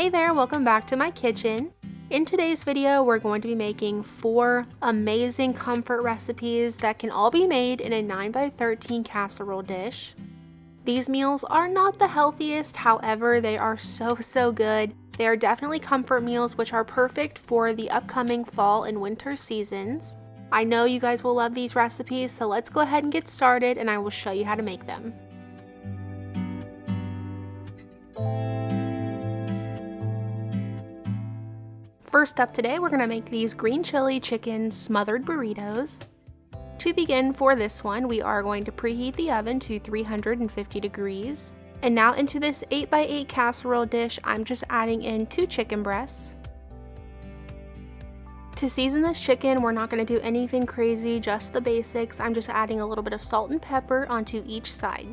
Hey there, welcome back to my kitchen. In today's video, we're going to be making 4 amazing comfort recipes that can all be made in a 9x13 casserole dish. These meals are not the healthiest, however, they are so good. They are definitely comfort meals which are perfect for the upcoming fall and winter seasons. I know you guys will love these recipes, so let's go ahead and get started and I will show you how to make them. First up today, we're going to make these green chili chicken smothered burritos. To begin for this one, we are going to preheat the oven to 350 degrees. And now into this 8x8 casserole dish, I'm just adding in 2 chicken breasts. To season this chicken, we're not going to do anything crazy, just the basics. I'm just adding a little bit of salt and pepper onto each side.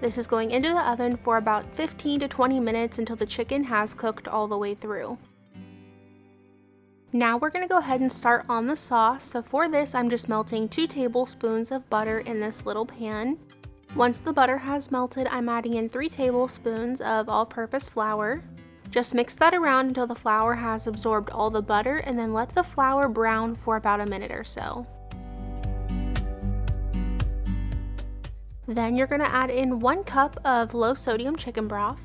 This is going into the oven for about 15 to 20 minutes until the chicken has cooked all the way through. Now we're going to go ahead and start on the sauce. So for this, I'm just melting 2 tablespoons of butter in this little pan. Once the butter has melted, I'm adding in 3 tablespoons of all-purpose flour. Just mix that around until the flour has absorbed all the butter, and then let the flour brown for about a minute or so. Then you're going to add in 1 cup of low sodium chicken broth,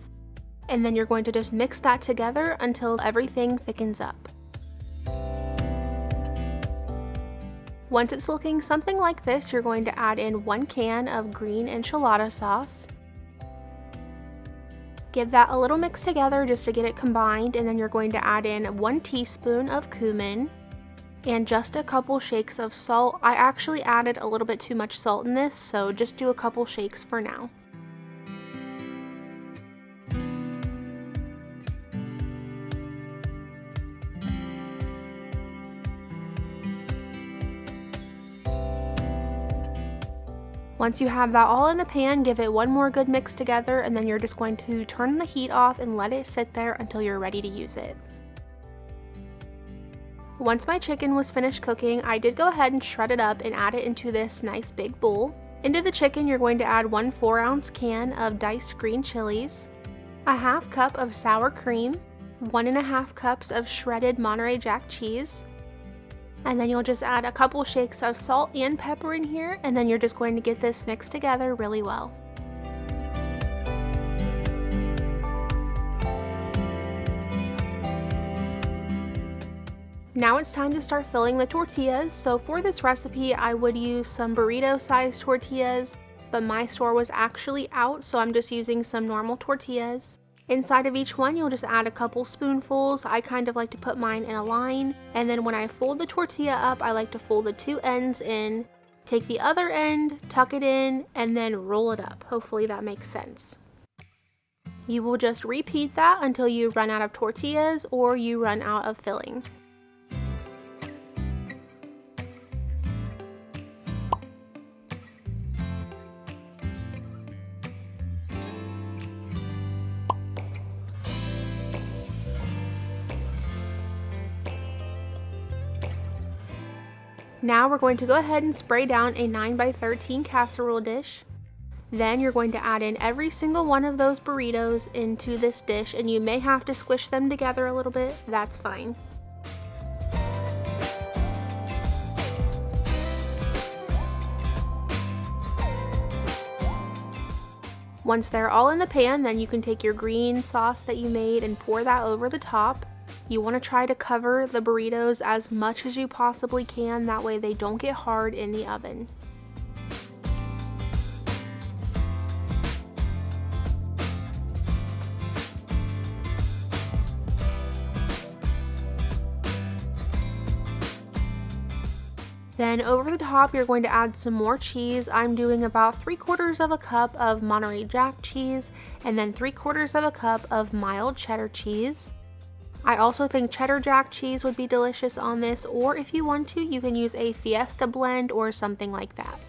and then you're going to just mix that together until everything thickens up. Once it's looking something like this, you're going to add in 1 can of green enchilada sauce. Give that a little mix together just to get it combined, and then you're going to add in 1 teaspoon of cumin and just a couple shakes of salt. I actually added a little bit too much salt in this, so just do a couple shakes for now. Once you have that all in the pan, give it one more good mix together, and then you're just going to turn the heat off and let it sit there until you're ready to use it. Once my chicken was finished cooking, I did go ahead and shred it up and add it into this nice big bowl. Into the chicken, you're going to add 1 4-ounce can of diced green chilies, a half cup of sour cream, 1.5 cups of shredded Monterey Jack cheese, and then you'll just add a couple shakes of salt and pepper in here, and then you're just going to get this mixed together really well. Now it's time to start filling the tortillas. So for this recipe, I would use some burrito-sized tortillas, but my store was actually out, so I'm just using some normal tortillas. Inside of each one, you'll just add a couple spoonfuls. I kind of like to put mine in a line, and then when I fold the tortilla up, I like to fold the 2 ends in, take the other end, tuck it in, and then roll it up. Hopefully that makes sense. You will just repeat that until you run out of tortillas or you run out of filling. Now we're going to go ahead and spray down a 9x13 casserole dish. Then you're going to add in every single one of those burritos into this dish, and you may have to squish them together a little bit, that's fine. Once they're all in the pan, then you can take your green sauce that you made and pour that over the top. You want to try to cover the burritos as much as you possibly can, that way they don't get hard in the oven. Then over the top, you're going to add some more cheese. I'm doing about 3/4 of a cup of Monterey Jack cheese and then 3/4 of a cup of mild cheddar cheese. I also think cheddar jack cheese would be delicious on this, or if you want to, you can use a Fiesta blend or something like that.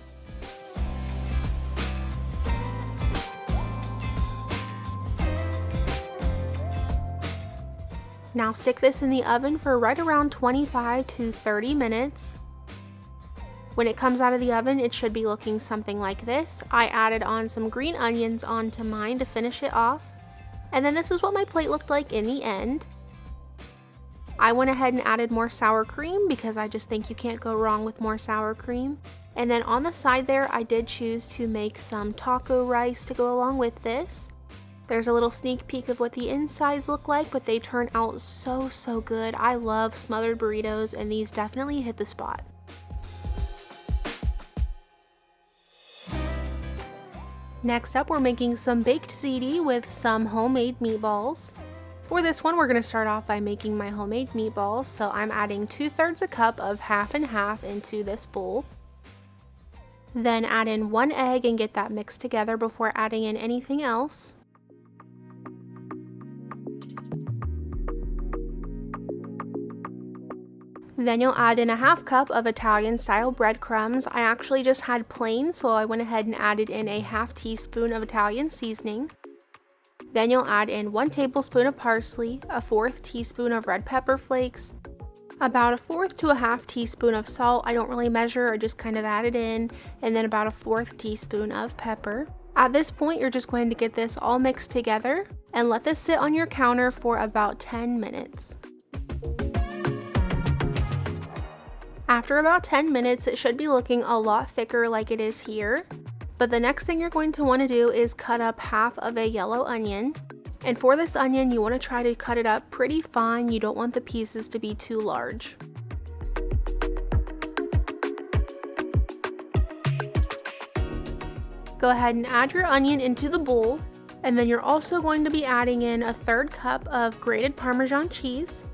Now stick this in the oven for right around 25 to 30 minutes. When it comes out of the oven, it should be looking something like this. I added on some green onions onto mine to finish it off. And then this is what my plate looked like in the end. I went ahead and added more sour cream because I just think you can't go wrong with more sour cream. And then on the side there, I did choose to make some taco rice to go along with this. There's a little sneak peek of what the insides look like, but they turn out so good. I love smothered burritos, and these definitely hit the spot. Next up, we're making some baked ziti with some homemade meatballs. For this one, we're going to start off by making my homemade meatballs. So I'm adding 2/3 a cup of half and half into this bowl. Then add in 1 egg and get that mixed together before adding in anything else. Then you'll add in a 1/2 cup of Italian style breadcrumbs. I actually just had plain, so I went ahead and added in a 1/2 teaspoon of Italian seasoning. Then you'll add in 1 tablespoon of parsley, a 1/4 teaspoon of red pepper flakes, about a 1/4 to a 1/2 teaspoon of salt. I don't really measure, I just kind of add it in, and then about a 1/4 teaspoon of pepper. At this point, you're just going to get this all mixed together and let this sit on your counter for about 10 minutes. After about 10 minutes, it should be looking a lot thicker like it is here. But the next thing you're going to want to do is cut up 1/2 of a yellow onion. And for this onion, you want to try to cut it up pretty fine. You don't want the pieces to be too large. Go ahead and add your onion into the bowl. And then you're also going to be adding in a 1/3 cup of grated Parmesan cheese,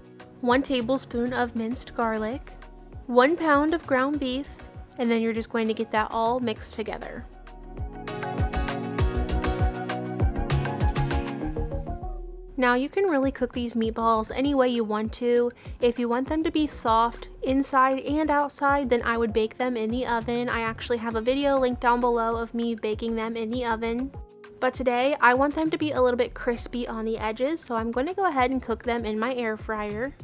1 tablespoon of minced garlic, 1 pound of ground beef, and then you're just going to get that all mixed together. Now you can really cook these meatballs any way you want to. If you want them to be soft inside and outside, then I would bake them in the oven. I actually have a video linked down below of me baking them in the oven. But today I want them to be a little bit crispy on the edges, so I'm going to go ahead and cook them in my air fryer.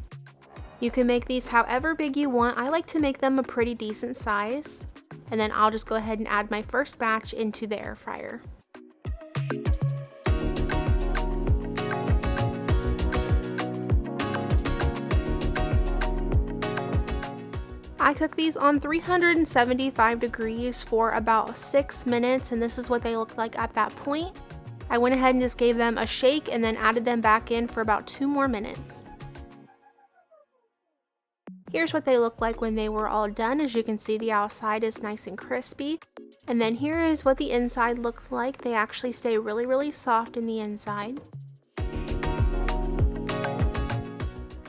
You can make these however big you want. I like to make them a pretty decent size. And then I'll just go ahead and add my first batch into the air fryer. I cook these on 375 degrees for about 6 minutes, and this is what they look like at that point. I went ahead and just gave them a shake and then added them back in for about 2 more minutes. Here's what they look like when they were all done. As you can see, the outside is nice and crispy. And then here is what the inside looks like. They actually stay really soft in the inside.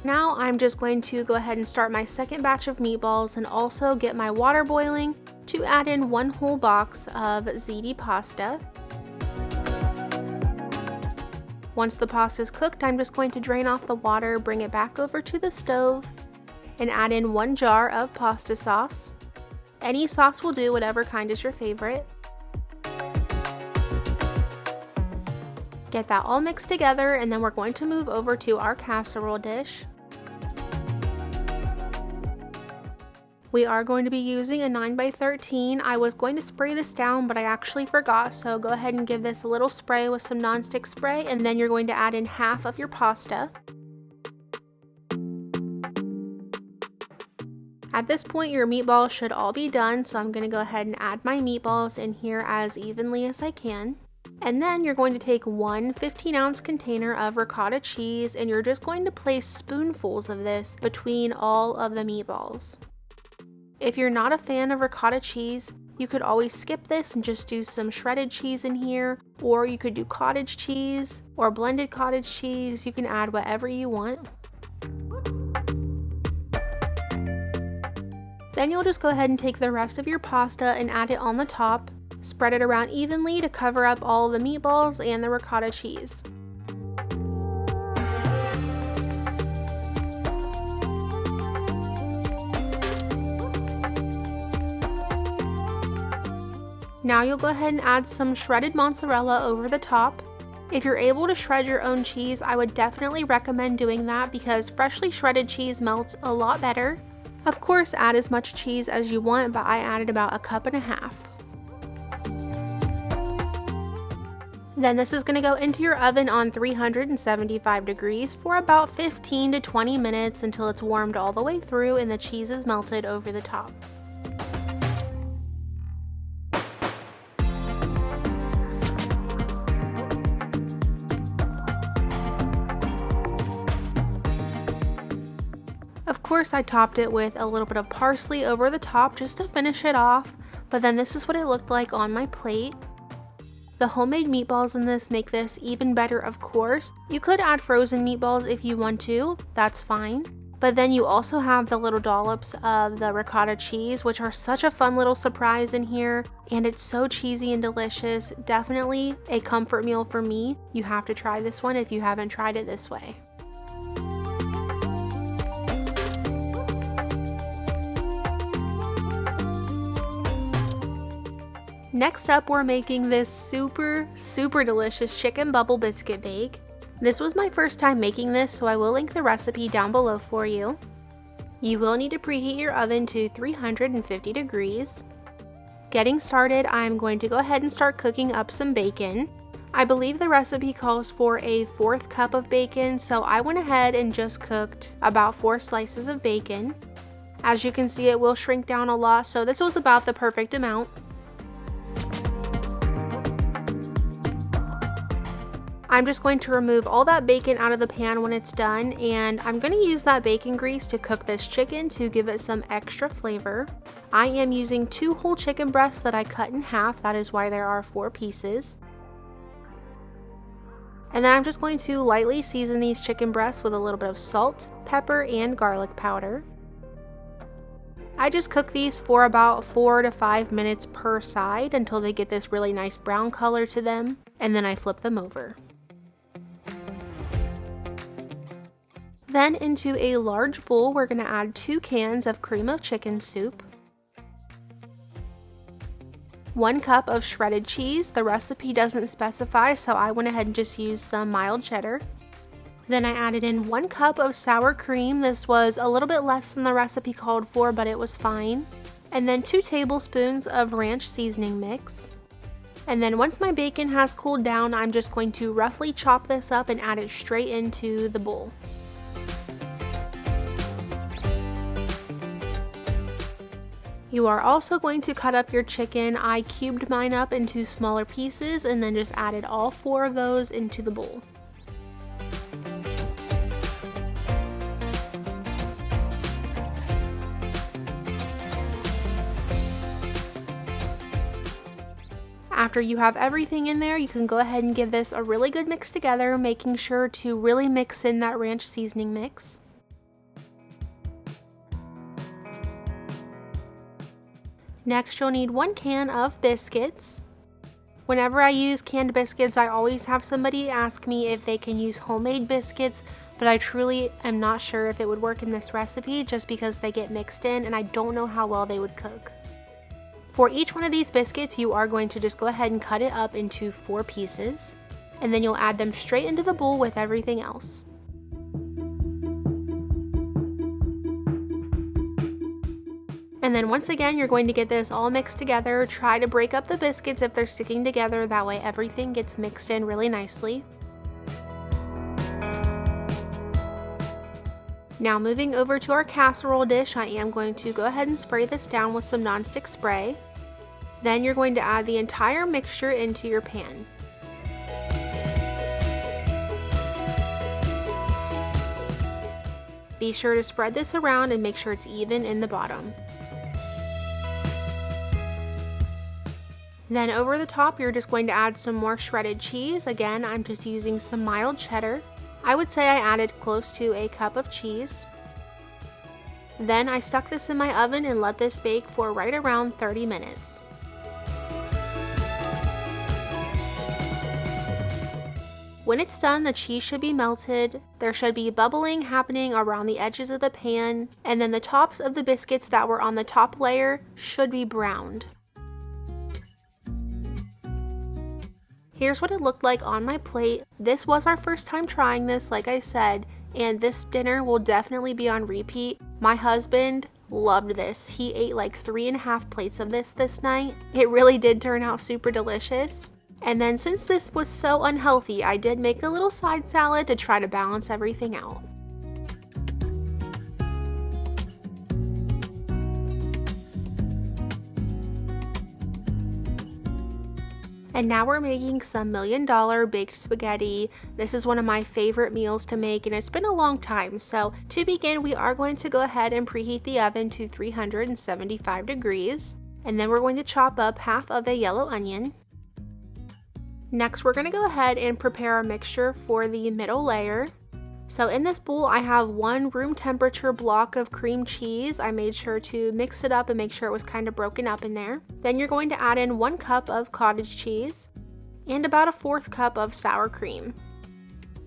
Now I'm just going to go ahead and start my second batch of meatballs and also get my water boiling to add in 1 whole box of ziti pasta. Once the pasta is cooked, I'm just going to drain off the water, bring it back over to the stove, and add in 1 jar of pasta sauce. Any sauce will do, whatever kind is your favorite. Get that all mixed together, and then we're going to move over to our casserole dish. We are going to be using a 9x13. I was going to spray this down, but I actually forgot, so go ahead and give this a little spray with some nonstick spray, and then you're going to add in 1/2 of your pasta. At this point, your meatballs should all be done, so I'm going to go ahead and add my meatballs in here as evenly as I can. And then you're going to take 1 15-ounce container of ricotta cheese, and you're just going to place spoonfuls of this between all of the meatballs. If you're not a fan of ricotta cheese, you could always skip this and just do some shredded cheese in here, or you could do cottage cheese or blended cottage cheese. You can add whatever you want. Then you'll just go ahead and take the rest of your pasta and add it on the top. Spread it around evenly to cover up all the meatballs and the ricotta cheese. Now you'll go ahead and add some shredded mozzarella over the top. If you're able to shred your own cheese, I would definitely recommend doing that because freshly shredded cheese melts a lot better. Of course, add as much cheese as you want, but I added about 1.5 cups. Then this is going to go into your oven on 375 degrees for about 15 to 20 minutes until it's warmed all the way through and the cheese is melted over the top. Of course, I topped it with a little bit of parsley over the top just to finish it off, but then this is what it looked like on my plate. The homemade meatballs in this make this even better, of course. You could add frozen meatballs if you want to, that's fine. But then you also have the little dollops of the ricotta cheese, which are such a fun little surprise in here. And it's so cheesy and delicious. Definitely a comfort meal for me. You have to try this one if you haven't tried it this way. Next up, we're making this super delicious chicken bubble biscuit bake. This was my first time making this, so I will link the recipe down below for you. You will need to preheat your oven to 350 degrees. Getting started, I'm going to go ahead and start cooking up some bacon. I believe the recipe calls for a 1/4 cup of bacon, so I went ahead and just cooked about 4 slices of bacon. As you can see, it will shrink down a lot, so this was about the perfect amount. I'm just going to remove all that bacon out of the pan when it's done, and I'm going to use that bacon grease to cook this chicken to give it some extra flavor. I am using 2 whole chicken breasts that I cut in half, that is why there are 4 pieces. And then I'm just going to lightly season these chicken breasts with a little bit of salt, pepper, and garlic powder. I just cook these for about 4 to 5 minutes per side until they get this really nice brown color to them, and then I flip them over. Then into a large bowl, we're going to add 2 cans of cream of chicken soup, 1 cup of shredded cheese. The recipe doesn't specify, so I went ahead and just used some mild cheddar. Then I added in 1 cup of sour cream. This was a little bit less than the recipe called for, but it was fine. And then 2 tablespoons of ranch seasoning mix. And then once my bacon has cooled down, I'm just going to roughly chop this up and add it straight into the bowl. You are also going to cut up your chicken. I cubed mine up into smaller pieces and then just added all 4 of those into the bowl. After you have everything in there, you can go ahead and give this a really good mix together, making sure to really mix in that ranch seasoning mix. Next, you'll need 1 can of biscuits. Whenever I use canned biscuits, I always have somebody ask me if they can use homemade biscuits, but I truly am not sure if it would work in this recipe just because they get mixed in and I don't know how well they would cook. For each one of these biscuits, you are going to just go ahead and cut it up into 4 pieces, and then you'll add them straight into the bowl with everything else. And then once again, you're going to get this all mixed together. Try to break up the biscuits if they're sticking together, that way everything gets mixed in really nicely. Now moving over to our casserole dish, I am going to go ahead and spray this down with some nonstick spray. Then you're going to add the entire mixture into your pan. Be sure to spread this around and make sure it's even in the bottom. Then over the top, you're just going to add some more shredded cheese. Again, I'm just using some mild cheddar. I would say I added close to a cup of cheese. Then I stuck this in my oven and let this bake for right around 30 minutes. When it's done, the cheese should be melted. There should be bubbling happening around the edges of the pan, and then the tops of the biscuits that were on the top layer should be browned. Here's what it looked like on my plate. This was our first time trying this, like I said, and this dinner will definitely be on repeat. My husband loved this. He ate like 3.5 plates of this night. It really did turn out super delicious. And then since this was so unhealthy, I did make a little side salad to try to balance everything out. And now we're making some $1 million baked spaghetti. This is one of my favorite meals to make, and it's been a long time. So to begin, we are going to go ahead and preheat the oven to 375 degrees. And then we're going to chop up half of a yellow onion. Next, we're going to go ahead and prepare our mixture for the middle layer. So in this bowl, I have 1 room temperature block of cream cheese. I made sure to mix it up and make sure it was kind of broken up in there. Then you're going to add in 1 cup of cottage cheese and about a 1/4 cup of sour cream.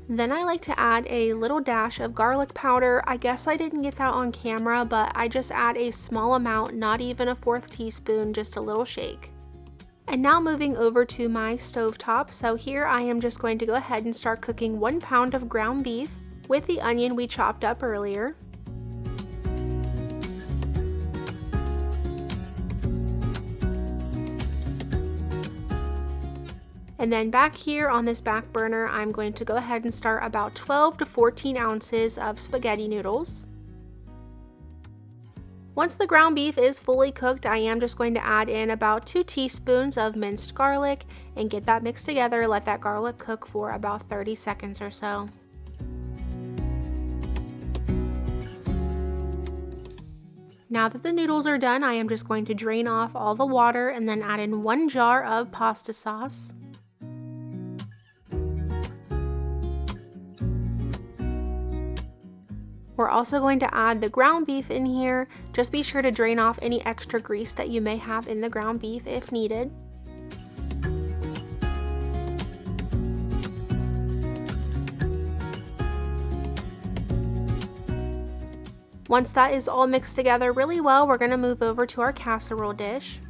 Then I like to add a little dash of garlic powder. I guess I didn't get that on camera, but I just add a small amount, not even a 1/4 teaspoon, just a little shake. And now moving over to my stovetop. So here I am just going to go ahead and start cooking 1 pound of ground beef with the onion we chopped up earlier. And then back here on this back burner, I'm going to go ahead and start about 12 to 14 ounces of spaghetti noodles. Once the ground beef is fully cooked, I am just going to add in about 2 teaspoons of minced garlic and get that mixed together. Let that garlic cook for about 30 seconds or so. Now that the noodles are done, I am just going to drain off all the water and then add in 1 jar of pasta sauce. We're also going to add the ground beef in here. Just be sure to drain off any extra grease that you may have in the ground beef if needed. Once that is all mixed together really well, we're going to move over to our casserole dish.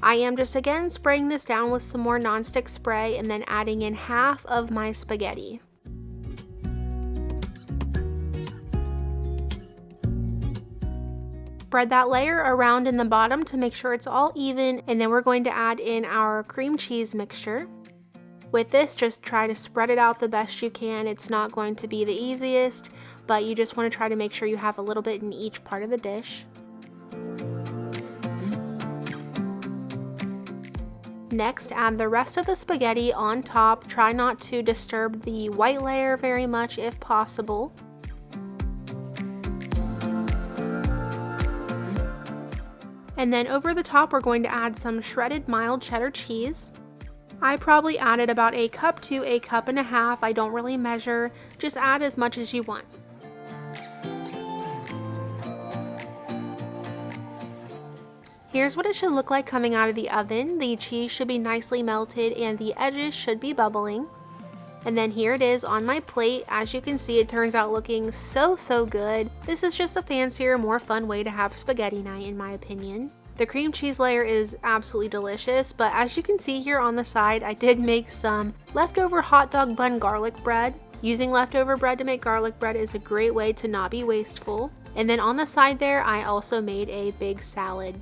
I am just again spraying this down with some more nonstick spray and then adding in half of my spaghetti. Spread that layer around in the bottom to make sure it's all even, and then we're going to add in our cream cheese mixture. With this, just try to spread it out the best you can. It's not going to be the easiest, but you just want to try to make sure you have a little bit in each part of the dish. Next, add the rest of the spaghetti on top. Try not to disturb the white layer very much if possible. And then over the top, we're going to add some shredded mild cheddar cheese. I probably added about 1 cup to 1.5 cups. I don't really measure, just add as much as you want. Here's what it should look like coming out of the oven. The cheese should be nicely melted and the edges should be bubbling. And then here it is on my plate. As you can see, it turns out looking so good. This is just a fancier, more fun way to have spaghetti night in my opinion. The cream cheese layer is absolutely delicious, but as you can see here on the side, I did make some leftover hot dog bun garlic bread. Using leftover bread to make garlic bread is a great way to not be wasteful. And then on the side there, I also made a big salad.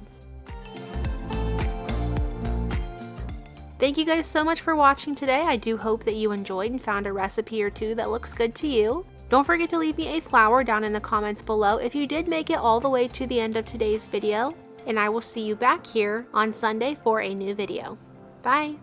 Thank you guys so much for watching today. I do hope that you enjoyed and found a recipe or two that looks good to you. Don't forget to leave me a flower down in the comments below if you did make it all the way to the end of today's video. And I will see you back here on Sunday for a new video. Bye!